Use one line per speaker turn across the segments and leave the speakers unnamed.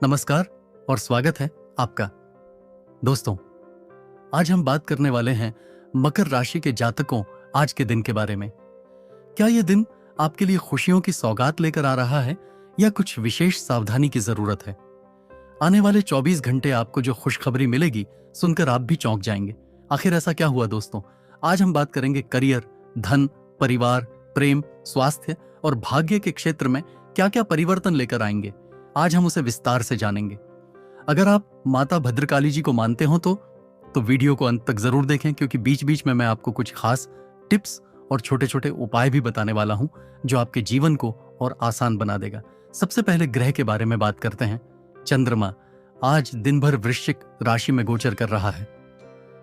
नमस्कार और स्वागत है आपका। दोस्तों, आज हम बात करने वाले हैं मकर राशि के जातकों आज के दिन के बारे में। क्या यह दिन आपके लिए खुशियों की सौगात लेकर आ रहा है या कुछ विशेष सावधानी की जरूरत है? आने वाले 24 घंटे आपको जो खुशखबरी मिलेगी सुनकर आप भी चौंक जाएंगे। आखिर ऐसा क्या हुआ दोस्तों? आज हम बात करेंगे करियर, धन, परिवार, प्रेम, स्वास्थ्य और भाग्य के क्षेत्र में क्या क्या परिवर्तन लेकर आएंगे। आज हम उसे विस्तार से जानेंगे। अगर आप माता भद्रकाली जी को मानते हो तो वीडियो को अंत तक जरूर देखें, क्योंकि बीच बीच में मैं आपको कुछ खास टिप्स और छोटे छोटे उपाय भी बताने वाला हूं जो आपके जीवन को और आसान बना देगा। सबसे पहले ग्रह के बारे में बात करते हैं। चंद्रमा आज दिन भर वृश्चिक राशि में गोचर कर रहा है।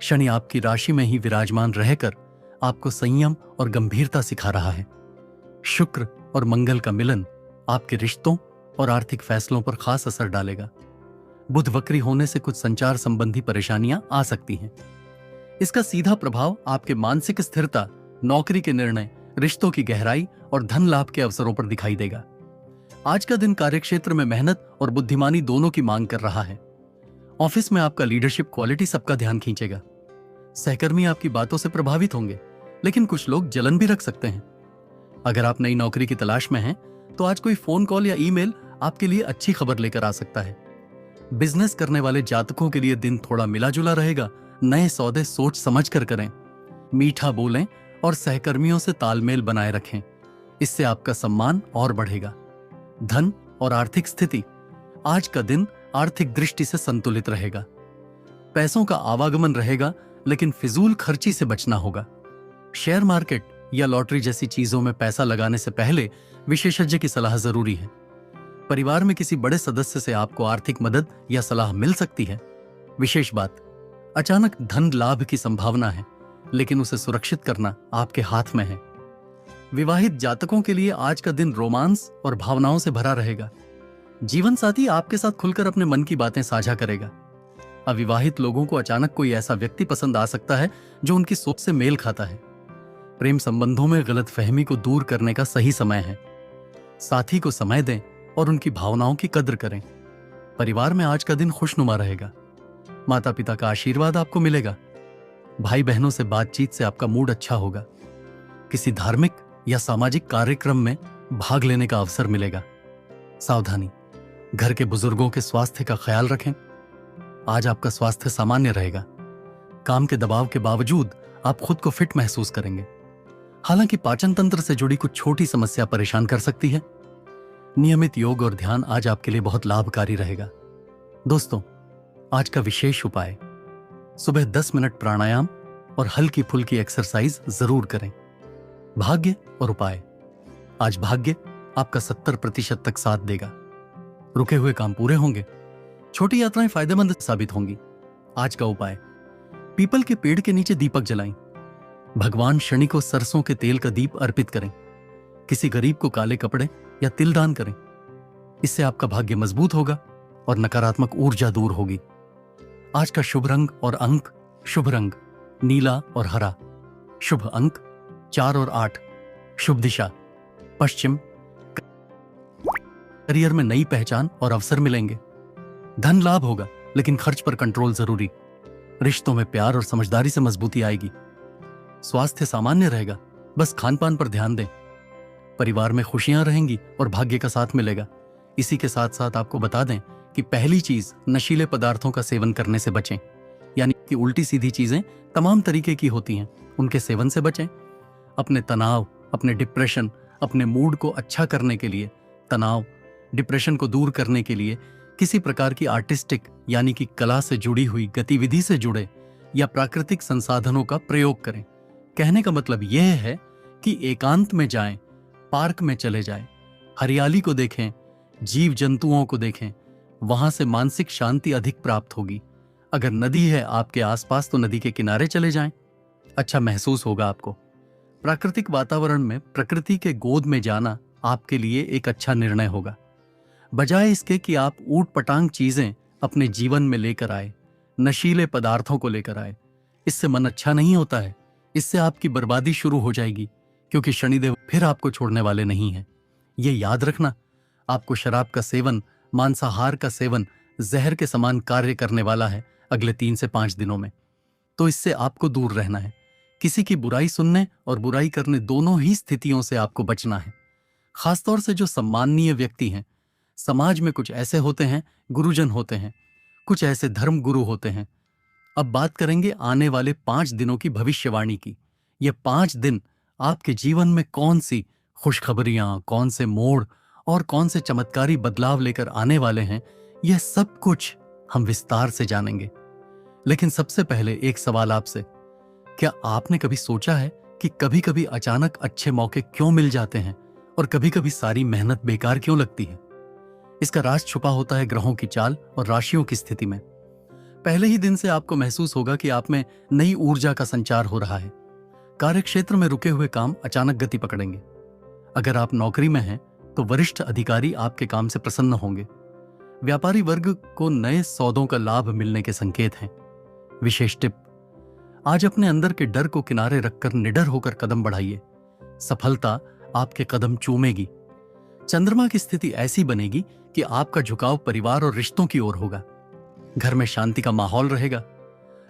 शनि आपकी राशि में ही विराजमान रहकर आपको संयम और गंभीरता सिखा रहा है। शुक्र और मंगल का मिलन आपके रिश्तों और आर्थिक फैसलों पर खास असर डालेगा। बुध वक्री होने से कुछ संचार संबंधी परेशानियां आ सकती हैं। इसका सीधा प्रभाव आपके मानसिक स्थिरता, नौकरी के निर्णय, रिश्तों की गहराई और धन लाभ के अवसरों पर दिखाई देगा। आज का दिन कार्यक्षेत्र में मेहनत और बुद्धिमानी दोनों की मांग कर रहा है। ऑफिस में आपका लीडरशिप क्वालिटी सबका ध्यान खींचेगा। सहकर्मी आपकी बातों से प्रभावित होंगे, लेकिन कुछ लोग जलन भी रख सकते हैं। अगर आप नई नौकरी की तलाश में हैं, तो आज कोई फोन कॉल या ईमेल आपके लिए अच्छी खबर लेकर आ सकता है। बिजनेस करने वाले जातकों के लिए दिन थोड़ा मिला जुला रहेगा। नए सौदे सोच समझ कर करें, मीठा बोलें और सहकर्मियों से तालमेल बनाए रखें। इससे आपका सम्मान और बढ़ेगा। धन और आर्थिक स्थिति आज का दिन आर्थिक दृष्टि से संतुलित रहेगा। पैसों का आवागमन रहेगा, लेकिन फिजूल खर्ची से बचना होगा। शेयर मार्केट या लॉटरी जैसी चीजों में पैसा लगाने से पहले विशेषज्ञ की सलाह जरूरी है। परिवार में किसी बड़े सदस्य से आपको आर्थिक मदद या सलाह मिल सकती है। विशेष बात, अचानक धन लाभ की संभावना है, लेकिन उसे सुरक्षित करना आपके हाथ में है। विवाहित जातकों के लिए आज का दिन रोमांस और भावनाओं से भरा रहेगा। जीवन साथी आपके साथ खुलकर अपने मन की बातें साझा करेगा। अविवाहित लोगों को अचानक कोई ऐसा व्यक्ति पसंद आ सकता है जो उनकी सोच से मेल खाता है। प्रेम संबंधों में गलतफहमी को दूर करने का सही समय है। साथी को समय दें और उनकी भावनाओं की कद्र करें। परिवार में आज का दिन खुशनुमा रहेगा। माता पिता का आशीर्वाद आपको मिलेगा। भाई बहनों से बातचीत से आपका मूड अच्छा होगा। किसी धार्मिक या सामाजिक कार्यक्रम में भाग लेने का अवसर मिलेगा। सावधानी, घर के बुजुर्गों के स्वास्थ्य का ख्याल रखें। आज आपका स्वास्थ्य सामान्य रहेगा। काम के दबाव के बावजूद आप खुद को फिट महसूस करेंगे। हालांकि पाचन तंत्र से जुड़ी कुछ छोटी समस्या परेशान कर सकती है। नियमित योग और ध्यान आज आपके लिए बहुत लाभकारी रहेगा। दोस्तों, आज का विशेष उपाय, सुबह 10 मिनट प्राणायाम और हल्की फुल्की एक्सरसाइज जरूर करें। भाग्य और उपाय, आज भाग्य आपका 70% तक साथ देगा। रुके हुए काम पूरे होंगे। छोटी यात्राएं फायदेमंद साबित होंगी। आज का उपाय, पीपल के पेड़ के नीचे दीपक जलाएं। भगवान शनि को सरसों के तेल का दीप अर्पित करें। किसी गरीब को काले कपड़े या तिल दान करें। इससे आपका भाग्य मजबूत होगा और नकारात्मक ऊर्जा दूर होगी। आज का शुभ रंग और अंक, शुभ रंग नीला और हरा। शुभ अंक 4 और 8। शुभ दिशा पश्चिम। करियर में नई पहचान और अवसर मिलेंगे। धन लाभ होगा, लेकिन खर्च पर कंट्रोल जरूरी। रिश्तों में प्यार और समझदारी से मजबूती आएगी। स्वास्थ्य सामान्य रहेगा, बस खान पान पर ध्यान दें। परिवार में खुशियां रहेंगी और भाग्य का साथ मिलेगा। इसी के साथ साथ आपको बता दें कि पहली चीज, नशीले पदार्थों का सेवन करने से बचें। यानी कि उल्टी सीधी चीजें तमाम तरीके की होती हैं, उनके सेवन से बचें। अपने तनाव, अपने डिप्रेशन, अपने मूड को अच्छा करने के लिए, तनाव डिप्रेशन को दूर करने के लिए किसी प्रकार की आर्टिस्टिक यानी कि कला से जुड़ी हुई गतिविधि से जुड़े या प्राकृतिक संसाधनों का प्रयोग करें। कहने का मतलब यह है कि एकांत में जाएं, पार्क में चले जाएं, हरियाली को देखें, जीव जंतुओं को देखें। वहां से मानसिक शांति अधिक प्राप्त होगी। अगर नदी है आपके आसपास तो नदी के किनारे चले जाएं, अच्छा महसूस होगा आपको। प्राकृतिक वातावरण में प्रकृति के गोद में जाना आपके लिए एक अच्छा निर्णय होगा, बजाय इसके कि आप ऊट पटांग चीजें अपने जीवन में लेकर आए, नशीले पदार्थों को लेकर आए। इससे मन अच्छा नहीं होता है। इससे आपकी बर्बादी शुरू हो जाएगी, क्योंकि शनिदेव फिर आपको छोड़ने वाले नहीं हैं। ये याद रखना, आपको शराब का सेवन मांसाहार का सेवन जहर के समान कार्य करने वाला है अगले 3 से 5 दिनों में, तो इससे आपको दूर रहना है। किसी की बुराई सुनने और बुराई करने दोनों ही स्थितियों से आपको बचना है। खासतौर से जो सम्माननीय व्यक्ति हैं, समाज में कुछ ऐसे होते हैं, गुरुजन होते हैं, कुछ ऐसे धर्म गुरु होते हैं। अब बात करेंगे आने वाले 5 दिनों की भविष्यवाणी की। ये 5 दिन आपके जीवन में कौन सी खुशखबरियां, कौन से मोड़ और कौन से चमत्कारी बदलाव लेकर आने वाले हैं, यह सब कुछ हम विस्तार से जानेंगे। लेकिन सबसे पहले एक सवाल आपसे, क्या आपने कभी सोचा है कि कभी कभी अचानक अच्छे मौके क्यों मिल जाते हैं और कभी कभी सारी मेहनत बेकार क्यों लगती है? इसका राज छुपा होता है ग्रहों की चाल और राशियों की स्थिति में। पहले ही दिन से आपको महसूस होगा कि आप में नई ऊर्जा का संचार हो रहा है। कार्यक्षेत्र में रुके हुए काम अचानक गति पकड़ेंगे। अगर आप नौकरी में हैं तो वरिष्ठ अधिकारी आपके काम से प्रसन्न होंगे। व्यापारी वर्ग को नए सौदों का लाभ मिलने के संकेत हैं। विशेष टिप, आज अपने अंदर के डर को किनारे रखकर निडर होकर कदम बढ़ाइए। सफलता आपके कदम चूमेगी। चंद्रमा की स्थिति ऐसी बनेगी कि आपका झुकाव परिवार और रिश्तों की ओर होगा। घर में शांति का माहौल रहेगा।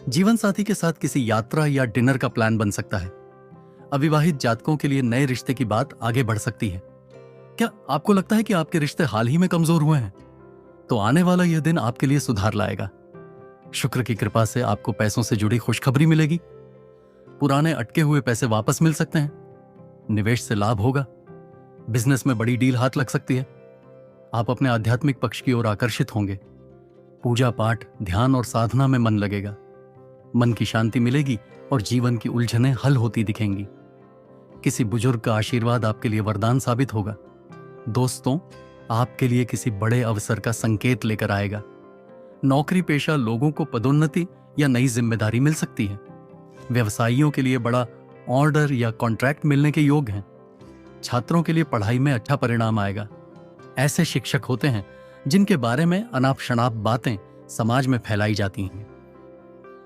जीवन साथी के साथ किसी यात्रा या डिनर का प्लान बन सकता है। अविवाहित जातकों के लिए नए रिश्ते की बात आगे बढ़ सकती है। क्या आपको लगता है कि आपके रिश्ते हाल ही में कमजोर हुए हैं? तो आने वाला यह दिन आपके लिए सुधार लाएगा। शुक्र की कृपा से आपको पैसों से जुड़ी खुशखबरी मिलेगी। पुराने अटके हुए पैसे वापस मिल सकते हैं। निवेश से लाभ होगा। बिजनेस में बड़ी डील हाथ लग सकती है। आप अपने आध्यात्मिक पक्ष की ओर आकर्षित होंगे। पूजा पाठ, ध्यान और साधना में मन लगेगा। मन की शांति मिलेगी और जीवन की उलझनें हल होती दिखेंगी। किसी बुजुर्ग का आशीर्वाद आपके लिए वरदान साबित होगा। दोस्तों, आपके लिए किसी बड़े अवसर का संकेत लेकर आएगा। नौकरी पेशा लोगों को पदोन्नति या नई जिम्मेदारी मिल सकती है। व्यवसायियों के लिए बड़ा ऑर्डर या कॉन्ट्रैक्ट मिलने के योग हैं। छात्रों के लिए पढ़ाई में अच्छा परिणाम आएगा। ऐसे शिक्षक होते हैं जिनके बारे में अनाप शनाप बातें समाज में फैलाई जाती हैं,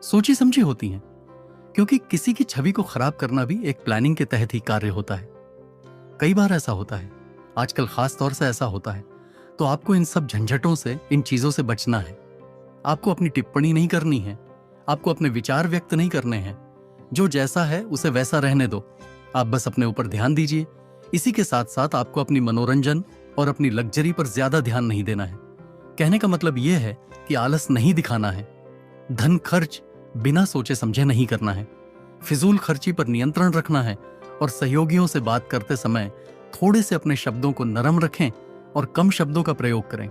सोची समझी होती हैं, क्योंकि किसी की छवि को खराब करना भी एक प्लानिंग के तहत ही कार्य होता है। कई बार ऐसा होता है, आजकल खास तौर से ऐसा होता है। तो आपको इन सब झंझटों से, इन चीजों से बचना है। आपको अपनी टिप्पणी नहीं करनी है। आपको अपने विचार व्यक्त नहीं करने हैं। जो जैसा है उसे वैसा रहने दो। आप बस अपने ऊपर ध्यान दीजिए। इसी के साथ साथ आपको अपनी मनोरंजन और अपनी लग्जरी पर ज्यादा ध्यान नहीं देना है। कहने का मतलब यह है कि आलस नहीं दिखाना है। धन खर्च बिना सोचे समझे नहीं करना है। फिजूल खर्ची पर नियंत्रण रखना है और सहयोगियों से बात करते समय थोड़े से अपने शब्दों को नरम रखें और कम शब्दों का प्रयोग करें।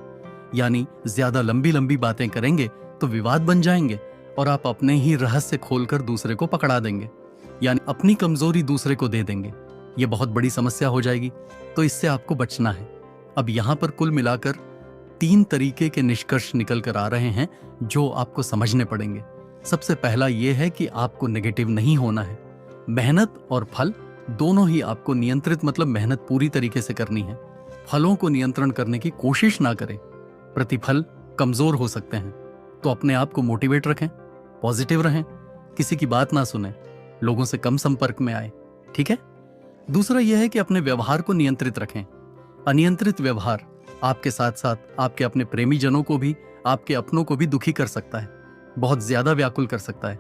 यानी ज्यादा लंबी लंबी बातें करेंगे तो विवाद बन जाएंगे और आप अपने ही रहस्य खोलकर दूसरे को पकड़ा देंगे, यानी अपनी कमजोरी दूसरे को दे देंगे। यह बहुत बड़ी समस्या हो जाएगी, तो इससे आपको बचना है। अब यहां पर कुल मिलाकर 3 तरीके के निष्कर्ष निकल कर आ रहे हैं जो आपको समझने पड़ेंगे। सबसे पहला यह है कि आपको नेगेटिव नहीं होना है। मेहनत और फल दोनों ही आपको नियंत्रित, मतलब मेहनत पूरी तरीके से करनी है। फलों को नियंत्रण करने की कोशिश ना करें। प्रतिफल कमजोर हो सकते हैं, तो अपने आप को मोटिवेट रखें, पॉजिटिव रहें, किसी की बात ना सुने, लोगों से कम संपर्क में आए। ठीक है। दूसरा यह है कि अपने व्यवहार को नियंत्रित रखें। अनियंत्रित व्यवहार आपके साथ साथ आपके अपने प्रेमी जनों को भी, आपके अपनों को भी दुखी कर सकता है, बहुत ज्यादा व्याकुल कर सकता है।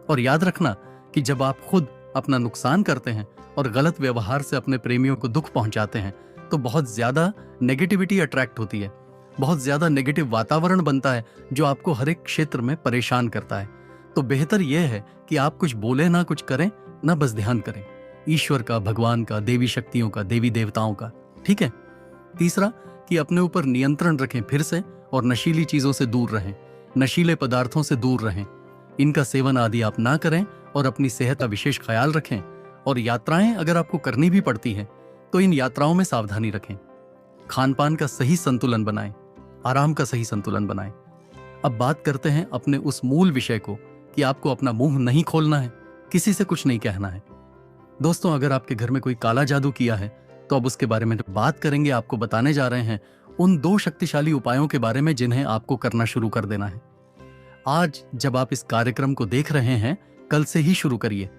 और याद रखना कि जब आप खुद अपना नुकसान करते हैं और गलत व्यवहार से अपने प्रेमियों को दुख पहुंचाते हैं, तो बहुत ज्यादा नेगेटिविटी अट्रैक्ट होती है। बहुत ज्यादा नेगेटिव वातावरण बनता है जो आपको हर एक क्षेत्र में परेशान करता है। तो बेहतर यह है कि आप कुछ बोले ना कुछ करें, ना बस ध्यान करें ईश्वर का, भगवान का, देवी शक्तियों का, देवी देवताओं का। ठीक है। तीसरा कि अपने ऊपर नियंत्रण रखें फिर से, और नशीली चीजों से दूर रहें, नशीले पदार्थों से दूर रहें। इनका सेवन आदि आप ना करें और अपनी सेहत का विशेष ख्याल रखें। और यात्राएं अगर आपको करनी भी पड़ती है तो इन यात्राओं में सावधानी रखें। खान पान का सही संतुलन बनाएं, आराम का सही संतुलन बनाएं। अब बात करते हैं अपने उस मूल विषय को कि आपको अपना मुंह नहीं खोलना है, किसी से कुछ नहीं कहना है। दोस्तों, अगर आपके घर में कोई काला जादू किया है तो अब उसके बारे में बात करेंगे। आपको बताने जा रहे हैं उन 2 शक्तिशाली उपायों के बारे में जिन्हें आपको करना शुरू कर देना है। आज जब आप इस कार्यक्रम को देख रहे हैं, कल से ही शुरू करिए।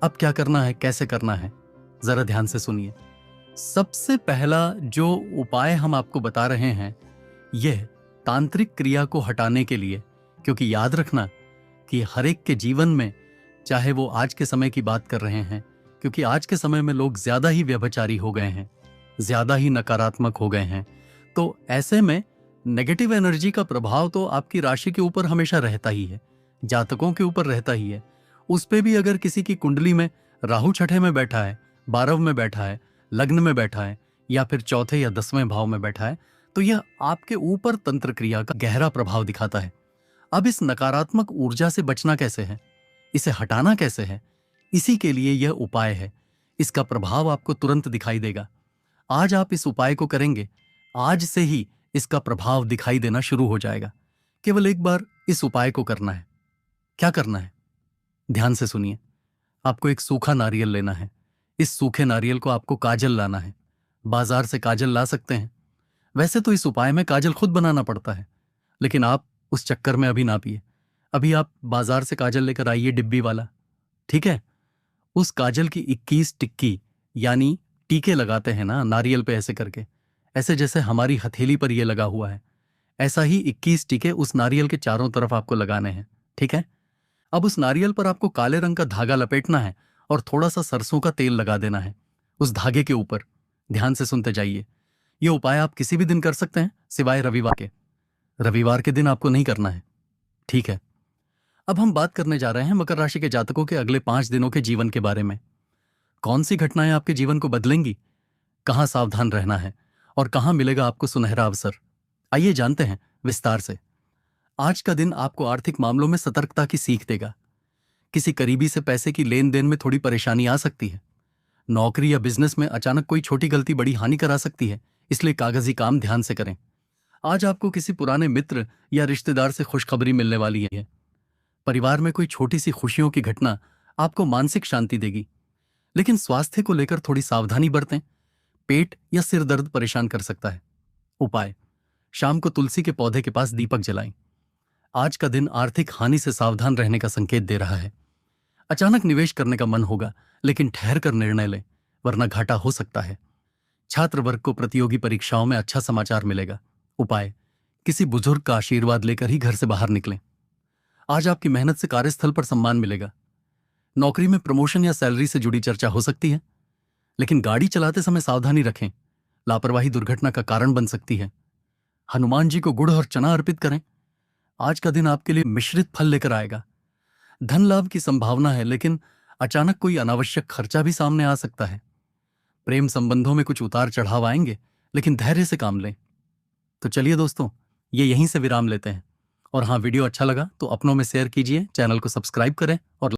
अब क्या करना है, कैसे करना है, जरा ध्यान से सुनिए। सबसे पहला जो उपाय हम आपको बता रहे हैं, यह तांत्रिक क्रिया को हटाने के लिए, क्योंकि याद रखना कि हर एक के जीवन में, चाहे वो आज के समय की बात कर रहे हैं, क्योंकि आज के समय में लोग ज्यादा ही व्यभिचारी हो गए हैं, ज्यादा ही नकारात्मक हो गए हैं, तो ऐसे में नेगेटिव एनर्जी का प्रभाव तो आपकी राशि के ऊपर हमेशा रहता ही है, जातकों के ऊपर रहता ही है। उस पे भी अगर किसी की कुंडली में राहु छठे में बैठा है, 12वें में बैठा है, लग्न में बैठा है, या फिर चौथे या 10वें भाव में बैठा है, तो यह आपके ऊपर तंत्र क्रिया का गहरा प्रभाव दिखाता है। अब इस नकारात्मक ऊर्जा से बचना कैसे है, इसे हटाना कैसे है, इसी के लिए यह उपाय है। इसका प्रभाव आपको तुरंत दिखाई देगा। आज आप इस उपाय को करेंगे, आज से ही इसका प्रभाव दिखाई देना शुरू हो जाएगा। केवल एक बार इस उपाय को करना है। क्या करना है, ध्यान से सुनिए। आपको एक सूखा नारियल लेना है। इस सूखे नारियल को आपको काजल लाना है। बाजार से काजल ला सकते हैं। वैसे तो इस उपाय में काजल खुद बनाना पड़ता है, लेकिन आप उस चक्कर में अभी ना पिए। अभी आप बाजार से काजल लेकर आइए, डिब्बी वाला, ठीक है। उस काजल की 21 टिक्की, यानी टीके लगाते हैं ना नारियल पे ऐसे करके, ऐसे जैसे हमारी हथेली पर ये लगा हुआ है, ऐसा ही 21 टीके उस नारियल के चारों तरफ आपको लगाने हैं, ठीक है। अब उस नारियल पर आपको काले रंग का धागा लपेटना है और थोड़ा सा सरसों का तेल लगा देना है उस धागे के ऊपर। ध्यान से सुनते जाइए। ये उपाय आप किसी भी दिन कर सकते हैं सिवाय रविवार के। रविवार के दिन आपको नहीं करना है, ठीक है। अब हम बात करने जा रहे हैं मकर राशि के जातकों के अगले 5 दिनों के जीवन के बारे में। कौन सी घटनाएं आपके जीवन को बदलेंगी, कहां सावधान रहना है और कहां मिलेगा आपको सुनहरा अवसर, आइए जानते हैं विस्तार से। आज का दिन आपको आर्थिक मामलों में सतर्कता की सीख देगा। किसी करीबी से पैसे की लेन देन में थोड़ी परेशानी आ सकती है। नौकरी या बिजनेस में अचानक कोई छोटी गलती बड़ी हानि करा सकती है, इसलिए कागजी काम ध्यान से करें। आज आपको किसी पुराने मित्र या रिश्तेदार से खुशखबरी मिलने वाली है। परिवार में कोई छोटी सी खुशियों की घटना आपको मानसिक शांति देगी, लेकिन स्वास्थ्य को लेकर थोड़ी सावधानी बरतें। पेट या सिर दर्द परेशान कर सकता है। उपाय, शाम को तुलसी के पौधे के पास दीपक जलाएं। आज का दिन आर्थिक हानि से सावधान रहने का संकेत दे रहा है। अचानक निवेश करने का मन होगा, लेकिन ठहर कर निर्णय लें, वरना घाटा हो सकता है। छात्र वर्ग को प्रतियोगी परीक्षाओं में अच्छा समाचार मिलेगा। उपाय, किसी बुजुर्ग का आशीर्वाद लेकर ही घर से बाहर निकलें। आज आपकी मेहनत से कार्यस्थल पर सम्मान मिलेगा। नौकरी में प्रमोशन या सैलरी से जुड़ी चर्चा हो सकती है, लेकिन गाड़ी चलाते समय सावधानी रखें। लापरवाही दुर्घटना का कारण बन सकती है। हनुमान जी को गुड़ और चना अर्पित करें। आज का दिन आपके लिए मिश्रित फल लेकर आएगा। धन लाभ की संभावना है, लेकिन अचानक कोई अनावश्यक खर्चा भी सामने आ सकता है। प्रेम संबंधों में कुछ उतार चढ़ाव आएंगे, लेकिन धैर्य से काम लें। तो चलिए दोस्तों, ये यहीं से विराम लेते हैं। और हाँ, वीडियो अच्छा लगा तो अपनों में शेयर कीजिए, चैनल को सब्सक्राइब करें और